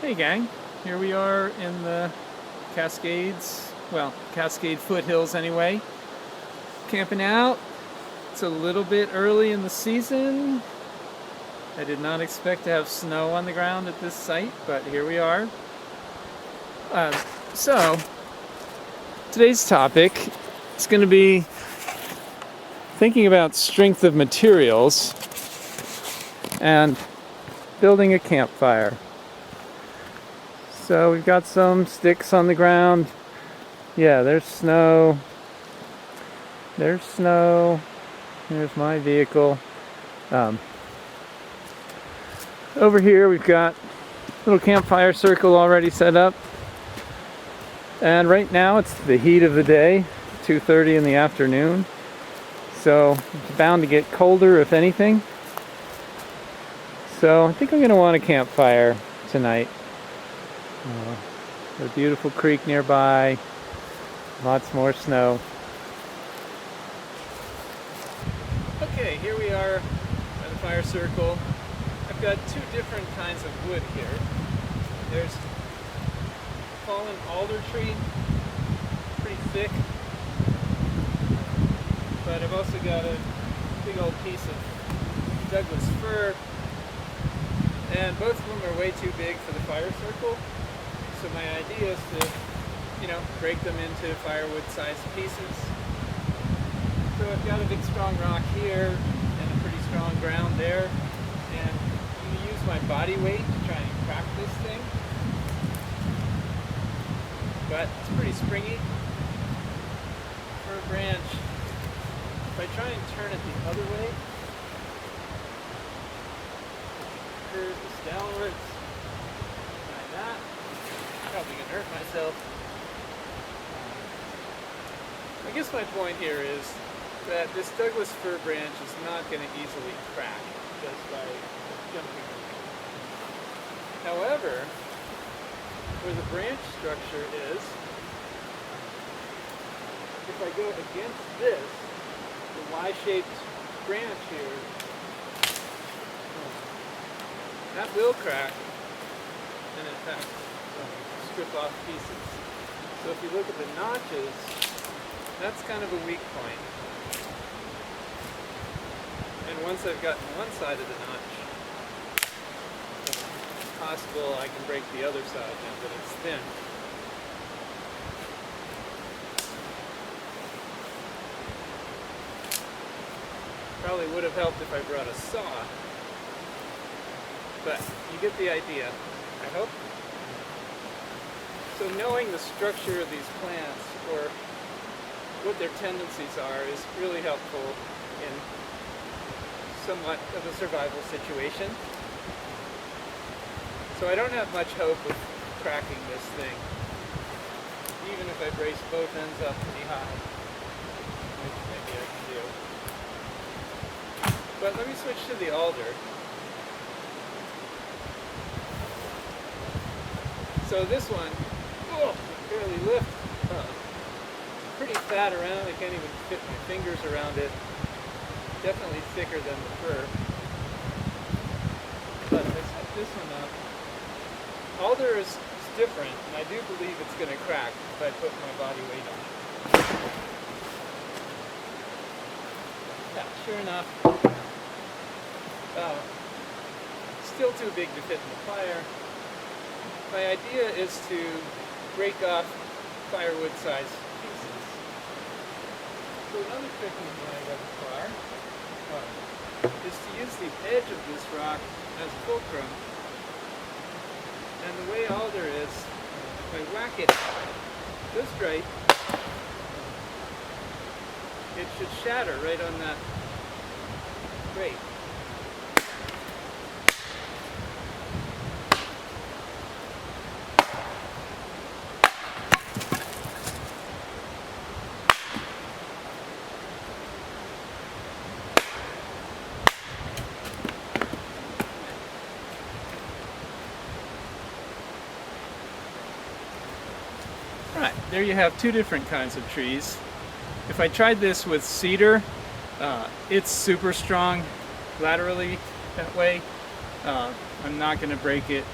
Hey gang, here we are in the Cascades, well, Cascade foothills anyway, camping out. It's a little bit early in the season. I did not expect to have snow on the ground at this site, but here we are. So, today's topic is going to be thinking about strength of materials and building a campfire. So we've got some sticks on the ground. Yeah, there's snow. There's snow. There's my vehicle. Over here we've got a little campfire circle already set up. And right now it's the heat of the day, 2:30 in the afternoon. So it's bound to get colder if anything. So I think I'm going to want a campfire tonight. A beautiful creek nearby, lots more snow. Okay, here we are by the fire circle. I've got two different kinds of wood here. There's fallen alder tree, pretty thick, but I've also got a big old piece of Douglas fir, and both of them are way too big for the fire circle. So my idea is to, break them into firewood-sized pieces. So I've got a big strong rock here and a pretty strong ground there, and I'm going to use my body weight to try and crack this thing. But it's pretty springy. For a branch, if I try and turn it the other way, curves downwards, like that. Probably gonna hurt myself. I guess my point here is that this Douglas fir branch is not going to easily crack just by jumping. However, where the branch structure is, if I go against this, the Y-shaped branch here, that will crack and in fact strip off pieces. So if you look at the notches, that's kind of a weak point. And once I've gotten one side of the notch, it's possible I can break the other side now that it's thin. Probably would have helped if I brought a saw, but you get the idea, I hope. So knowing the structure of these plants, or what their tendencies are, is really helpful in somewhat of a survival situation. So I don't have much hope of cracking this thing, even if I brace both ends up pretty high, which maybe I can do. But let me switch to the alder. So this one, I can barely lift. Pretty fat around, I can't even fit my fingers around it. Definitely thicker than the fir. But if I set this one up, alder is different, and I do believe it's going to crack if I put my body weight on it. Yeah, sure enough, still too big to fit in the fire. My idea is to break off firewood-sized pieces. So another trick I'm doing thus far is to use the edge of this rock as fulcrum. And the way alder is, if I whack it just right, it should shatter right on that grate. Right, there you have two different kinds of trees. If I tried this with cedar, it's super strong laterally that way. I'm not going to break it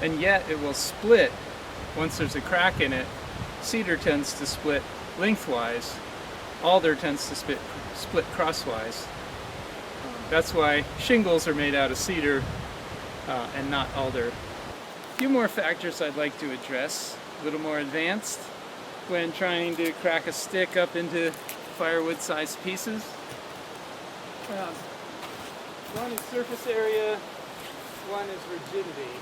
and yet it will split once there's a crack in it. Cedar tends to split lengthwise. Alder tends to split crosswise. That's why shingles are made out of cedar and not alder. A few more factors I'd like to address, a little more advanced, when trying to crack a stick up into firewood-sized pieces. One is surface area, one is rigidity.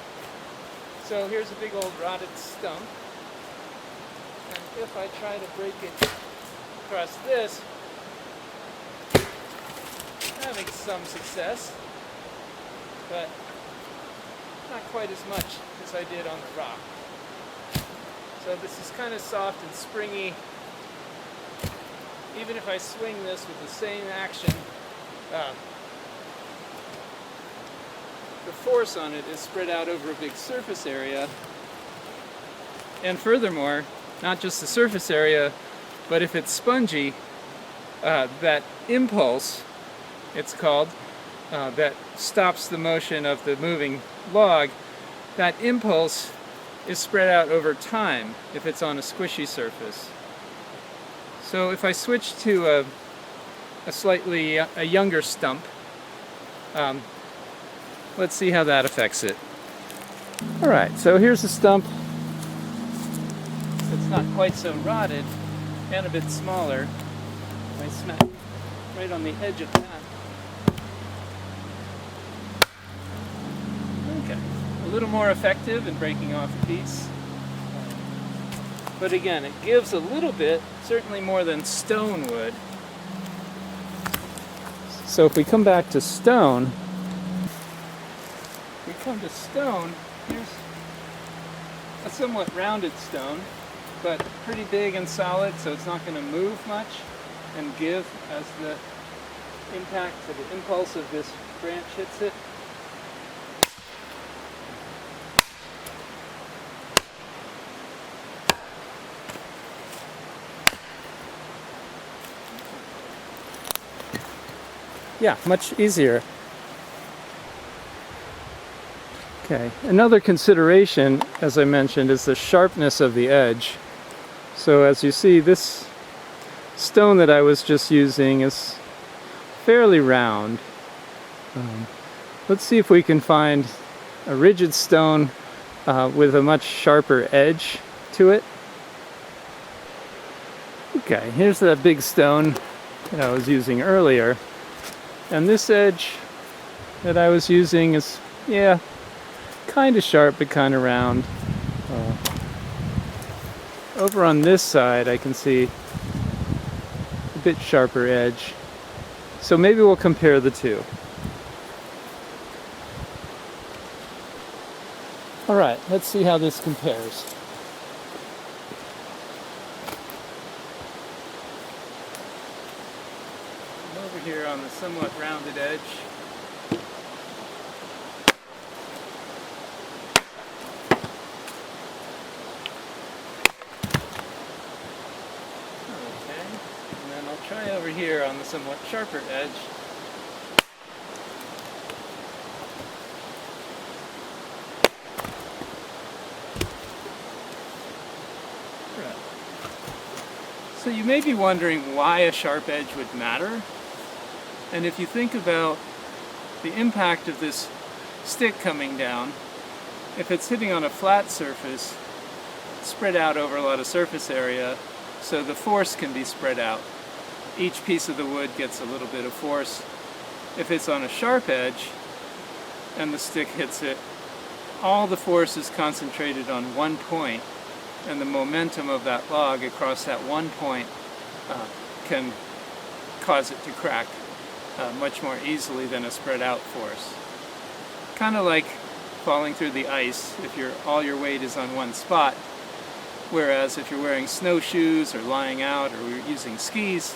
So here's a big old rotted stump, and if I try to break it across this, having some success, but not quite as much as I did on the rock. So this is kind of soft and springy. Even if I swing this with the same action, the force on it is spread out over a big surface area. And furthermore, not just the surface area, but if it's spongy, that impulse, it's called, that stops the motion of the moving log, that impulse is spread out over time if it's on a squishy surface. So if I switch to a younger stump, let's see how that affects it. Alright, so here's a stump that's not quite so rotted and a bit smaller. I smack right on the edge of that. Okay, a little more effective in breaking off a piece. But again, it gives a little bit, certainly more than stone would. So if we come back to stone, here's a somewhat rounded stone, but pretty big and solid, so it's not going to move much and give as the impact of the impulse of this branch hits it. Yeah, much easier. Okay, another consideration, as I mentioned, is the sharpness of the edge. So as you see, this stone that I was just using is fairly round. Let's see if we can find a rigid stone with a much sharper edge to it. Okay, here's that big stone that I was using earlier. And this edge that I was using is, yeah, kind of sharp but kind of round. Over on this side I can see a bit sharper edge. So maybe we'll compare the two. Alright, let's see how this compares. I'm over here on the somewhat rounded edge. Try over here on the somewhat sharper edge. Right. So you may be wondering why a sharp edge would matter. And if you think about the impact of this stick coming down, if it's hitting on a flat surface, it's spread out over a lot of surface area, so the force can be spread out. Each piece of the wood gets a little bit of force. If it's on a sharp edge and the stick hits it, all the force is concentrated on one point, and the momentum of that log across that one point can cause it to crack much more easily than a spread out force. Kind of like falling through the ice if all your weight is on one spot, whereas if you're wearing snowshoes or lying out or you're using skis,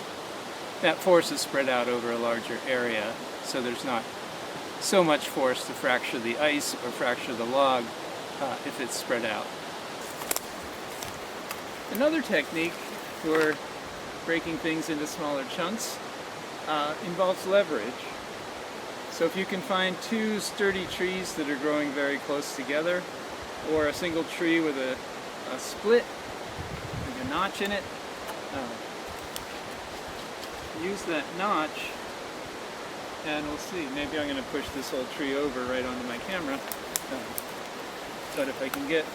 that force is spread out over a larger area, so there's not so much force to fracture the ice or fracture the log if it's spread out. Another technique for breaking things into smaller chunks involves leverage. So if you can find two sturdy trees that are growing very close together, or a single tree with a split, like a notch in it. Use that notch, and we'll see. Maybe I'm going to push this whole tree over right onto my camera. But if I can get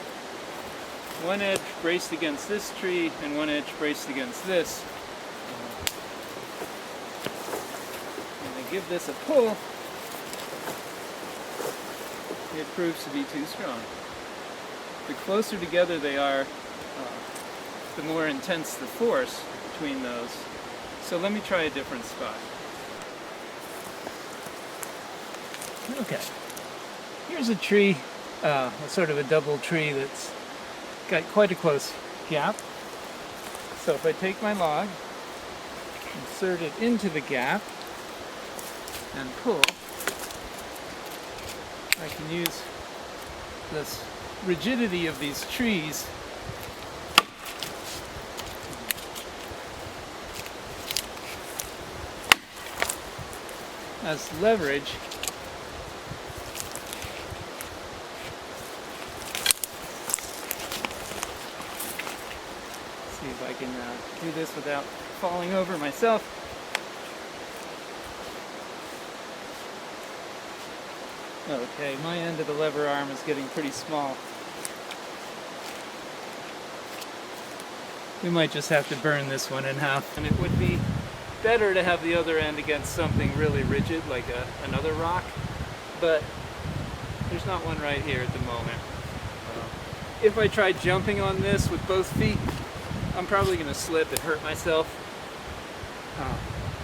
one edge braced against this tree and one edge braced against this, and I give this a pull, it proves to be too strong. The closer together they are, the more intense the force between those. So let me try a different spot. Okay, here's a tree, sort of a double tree that's got quite a close gap. So if I take my log, insert it into the gap, and pull, I can use this rigidity of these trees as leverage see if I can do this without falling over myself. Okay, my end of the lever arm is getting pretty small. We might just have to burn this one in half. And it would be better to have the other end against something really rigid, like another rock, but there's not one right here at the moment. If I try jumping on this with both feet, I'm probably going to slip and hurt myself.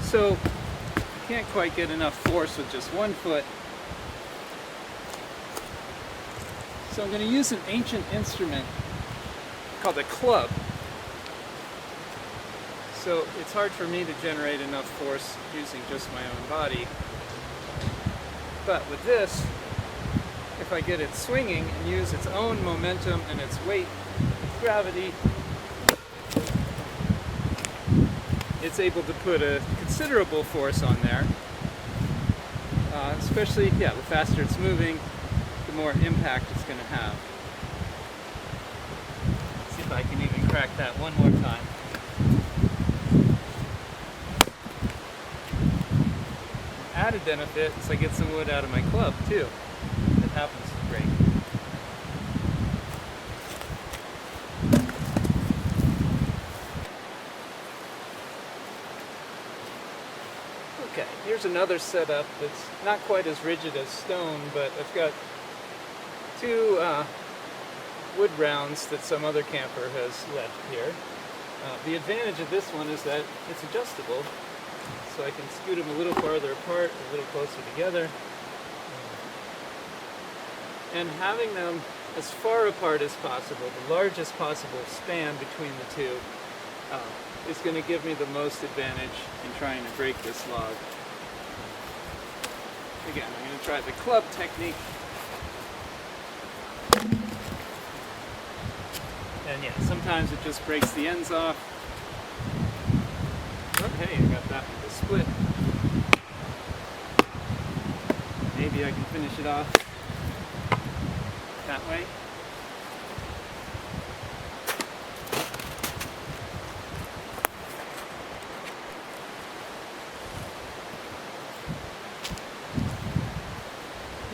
So I can't quite get enough force with just one foot. So I'm going to use an ancient instrument called a club. So it's hard for me to generate enough force using just my own body. But with this, if I get it swinging and use its own momentum and its weight, gravity, it's able to put a considerable force on there. Especially, the faster it's moving, the more impact it's going to have. Let's see if I can even crack that one more time. Added benefit is I get some wood out of my club too. It happens to break. Okay, here's another setup that's not quite as rigid as stone, but I've got two wood rounds that some other camper has left here. The advantage of this one is that it's adjustable. So I can scoot them a little farther apart, a little closer together. And having them as far apart as possible, the largest possible span between the two, is going to give me the most advantage in trying to break this log. Again, I'm going to try the club technique. And sometimes it just breaks the ends off. Okay, I got that with a split. Maybe I can finish it off that way.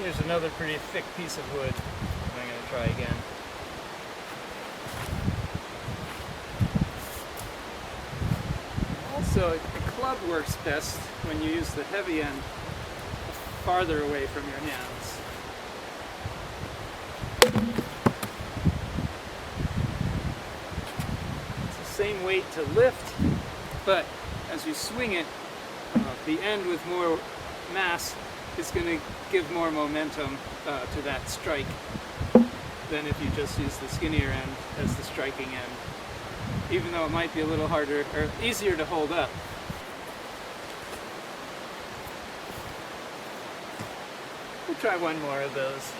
Here's another pretty thick piece of wood. I'm going to try again. So the club works best when you use the heavy end farther away from your hands. It's the same weight to lift, but as you swing it, the end with more mass is going to give more momentum to that strike than if you just use the skinnier end as the striking end. Even though it might be a little harder or easier to hold up. We'll try one more of those.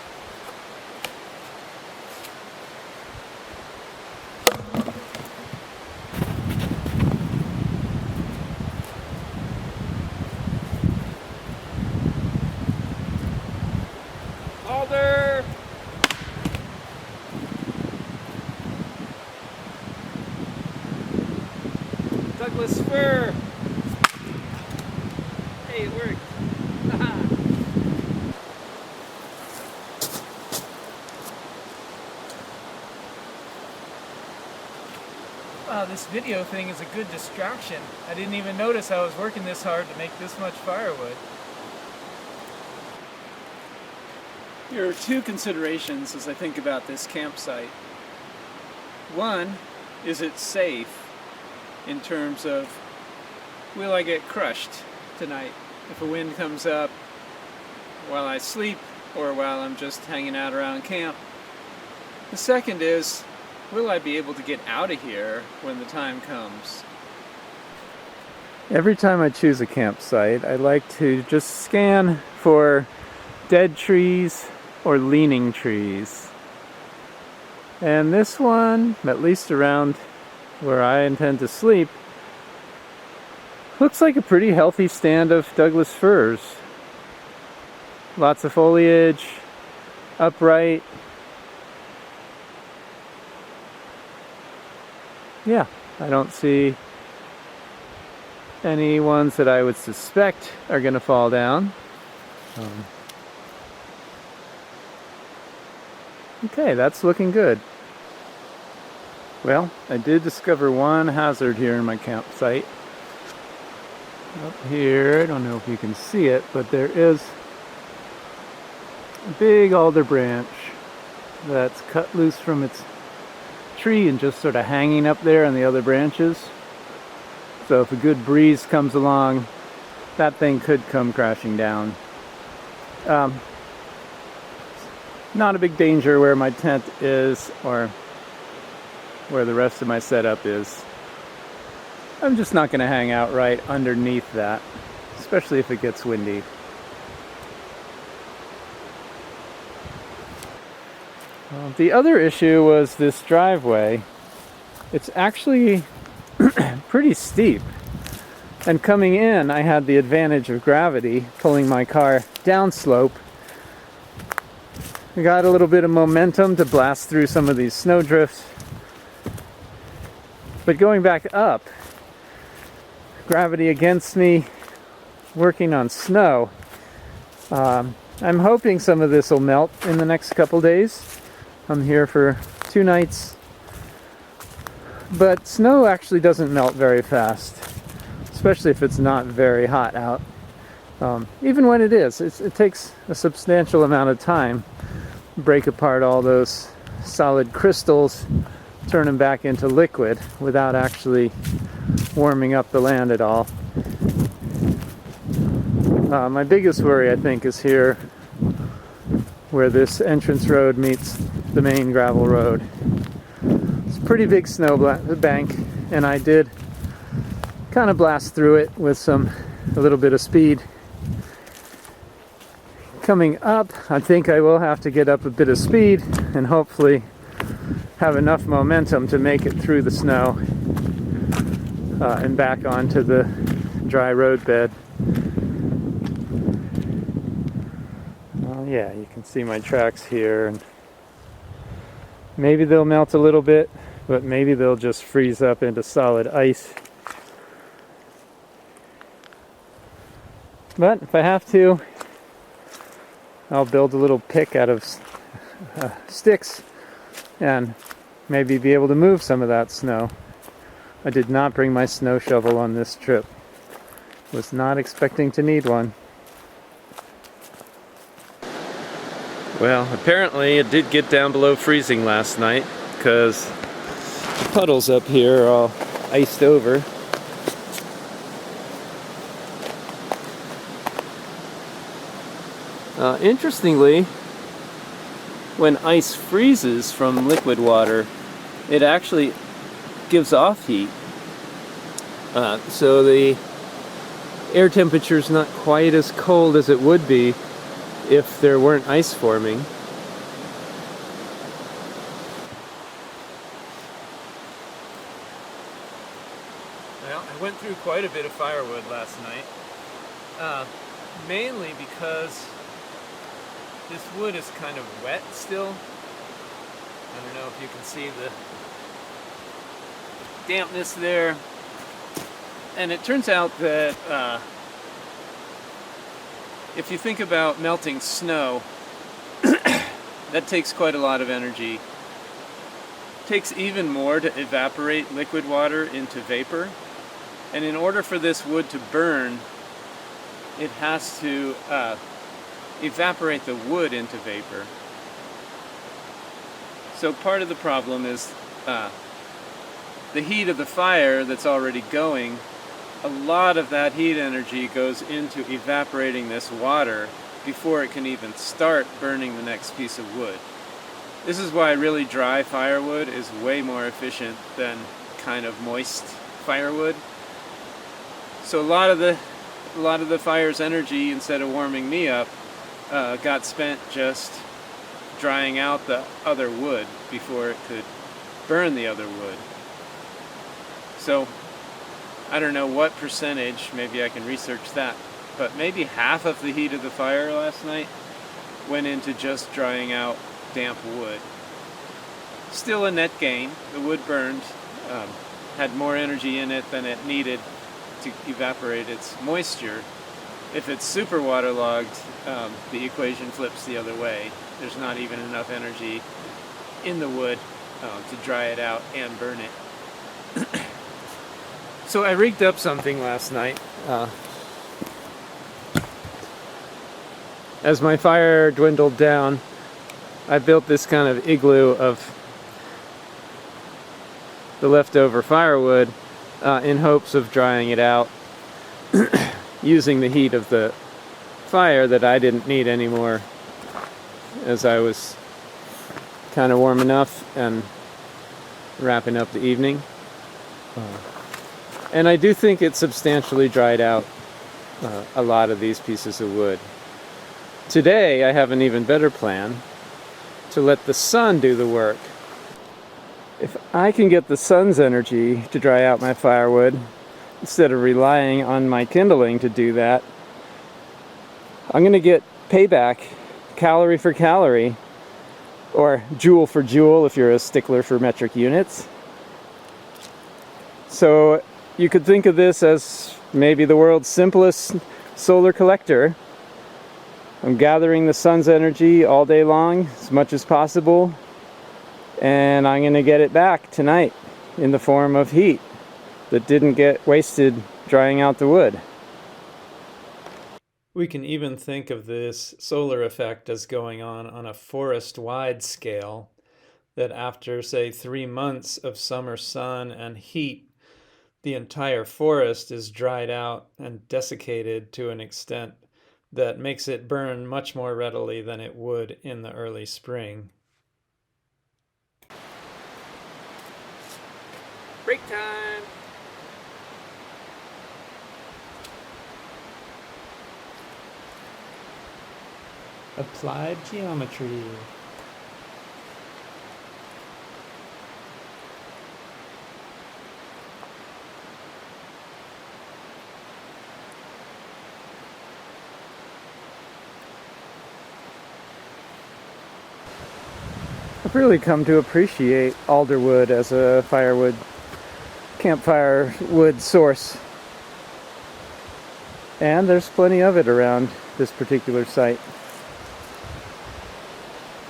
Alder! Douglas fir! Hey, it worked! Wow, this video thing is a good distraction. I didn't even notice I was working this hard to make this much firewood. There are two considerations as I think about this campsite. One, is it safe in terms of, will I get crushed tonight if a wind comes up while I sleep or while I'm just hanging out around camp? The second is, will I be able to get out of here when the time comes? Every time I choose a campsite, I like to just scan for dead trees or leaning trees. And this one, at least around where I intend to sleep, looks like a pretty healthy stand of Douglas firs. Lots of foliage, upright. Yeah, I don't see any ones that I would suspect are going to fall down. Okay, that's looking good. Well, I did discover one hazard here in my campsite. Up here, I don't know if you can see it, but there is a big alder branch that's cut loose from its tree and just sort of hanging up there on the other branches. So if a good breeze comes along, that thing could come crashing down. Not a big danger where my tent is or where the rest of my setup is. I'm just not going to hang out right underneath that, especially if it gets windy. The other issue was this driveway. It's actually pretty steep. And coming in, I had the advantage of gravity pulling my car downslope. I got a little bit of momentum to blast through some of these snowdrifts. But going back up, gravity against me, working on snow, I'm hoping some of this will melt in the next couple days. I'm here for 2 nights. But snow actually doesn't melt very fast, especially if it's not very hot out. Even when it is, it takes a substantial amount of time to break apart all those solid crystals, turn them back into liquid without actually warming up the land at all. My biggest worry, I think, is here where this entrance road meets the main gravel road. It's a pretty big snow bank, and I did kind of blast through it with a little bit of speed. Coming up, I think I will have to get up a bit of speed and hopefully have enough momentum to make it through the snow and back onto the dry road bed. Well, yeah, you can see my tracks here, and maybe they'll melt a little bit, but maybe they'll just freeze up into solid ice. But if I have to, I'll build a little pick out of sticks and maybe be able to move some of that snow. I did not bring my snow shovel on this trip. Was not expecting to need one. Well, apparently it did get down below freezing last night because the puddles up here are all iced over. Interestingly, when ice freezes from liquid water, it actually gives off heat. So the air temperature is not quite as cold as it would be if there weren't ice forming. Well, I went through quite a bit of firewood last night, mainly because this wood is kind of wet still. I don't know if you can see the dampness there. And it turns out that if you think about melting snow, that takes quite a lot of energy. It takes even more to evaporate liquid water into vapor. And in order for this wood to burn, it has to evaporate the wood into vapor. So part of the problem is the heat of the fire that's already going. A lot of that heat energy goes into evaporating this water before it can even start burning the next piece of wood. This is why really dry firewood is way more efficient than kind of moist firewood. So a lot of the fire's energy, instead of warming me up, got spent just drying out the other wood before it could burn the other wood. So I don't know what percentage, maybe I can research that, but maybe half of the heat of the fire last night went into just drying out damp wood. Still a net gain. The wood burned, had more energy in it than it needed to evaporate its moisture. If it's super waterlogged, the equation flips the other way. There's not even enough energy in the wood to dry it out and burn it. So I rigged up something last night. As my fire dwindled down, I built this kind of igloo of the leftover firewood in hopes of drying it out using the heat of the fire that I didn't need anymore, as I was kind of warm enough and wrapping up the evening. And I do think it substantially dried out a lot of these pieces of wood. Today I have an even better plan, to let the sun do the work. If I can get the sun's energy to dry out my firewood, instead of relying on my kindling to do that, I'm going to get payback, calorie for calorie, or joule for joule if you're a stickler for metric units. So you could think of this as maybe the world's simplest solar collector. I'm gathering the sun's energy all day long, as much as possible, and I'm going to get it back tonight in the form of heat that didn't get wasted drying out the wood. We can even think of this solar effect as going on a forest-wide scale, that after, say, 3 months of summer sun and heat, the entire forest is dried out and desiccated to an extent that makes it burn much more readily than it would in the early spring. Break time! Applied geometry. I've really come to appreciate alderwood as a firewood, campfire wood source. And there's plenty of it around this particular site.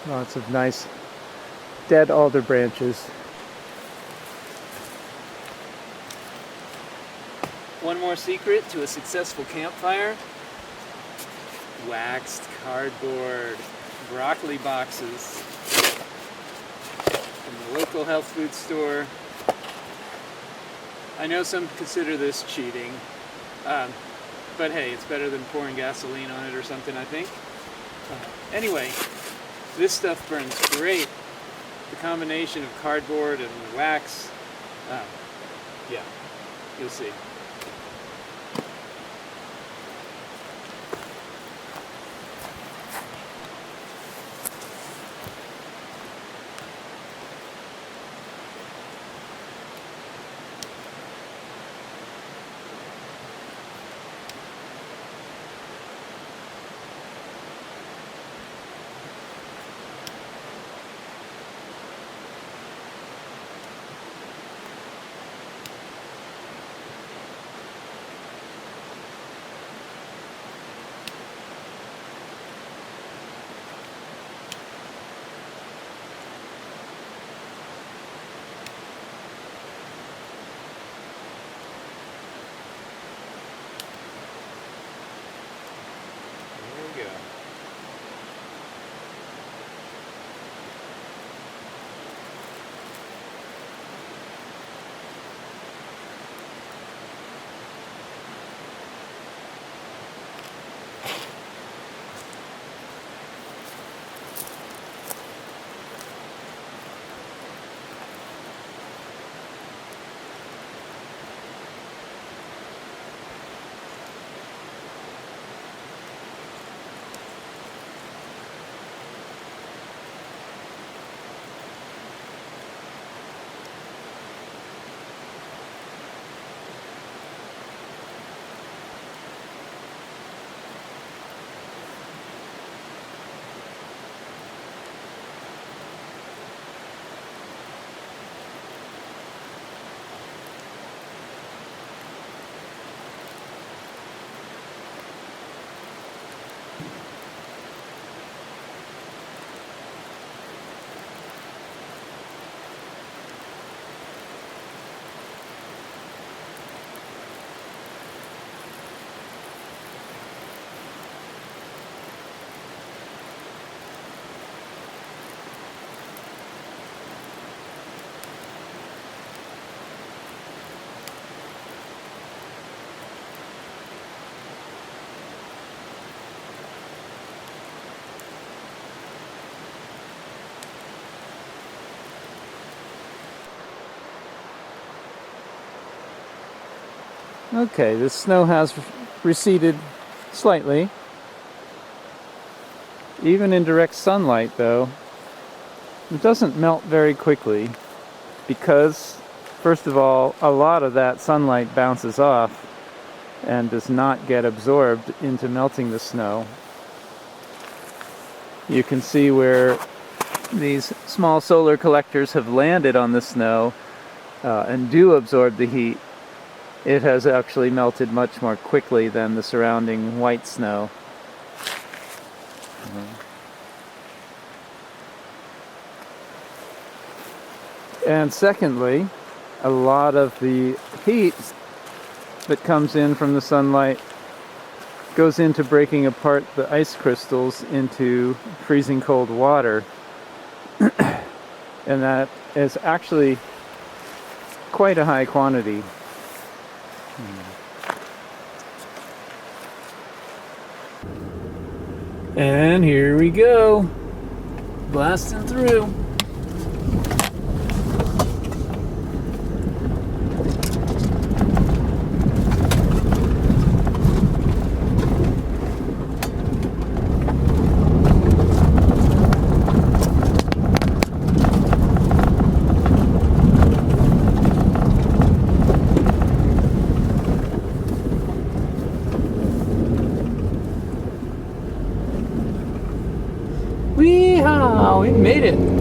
Lots of nice dead alder branches. One more secret to a successful campfire: waxed cardboard, broccoli boxes from the local health food store. I know some consider this cheating, but hey, it's better than pouring gasoline on it or something, I think. Anyway, this stuff burns great. The combination of cardboard and wax, yeah, you'll see. Okay, the snow has receded slightly. Even in direct sunlight, though, it doesn't melt very quickly because, first of all, a lot of that sunlight bounces off and does not get absorbed into melting the snow. You can see where these small solar collectors have landed on the snow and do absorb the heat. It has actually melted much more quickly than the surrounding white snow. And secondly, a lot of the heat that comes in from the sunlight goes into breaking apart the ice crystals into freezing cold water. And that is actually quite a high quantity. And here we go, blasting through. Wee-haw! We made it!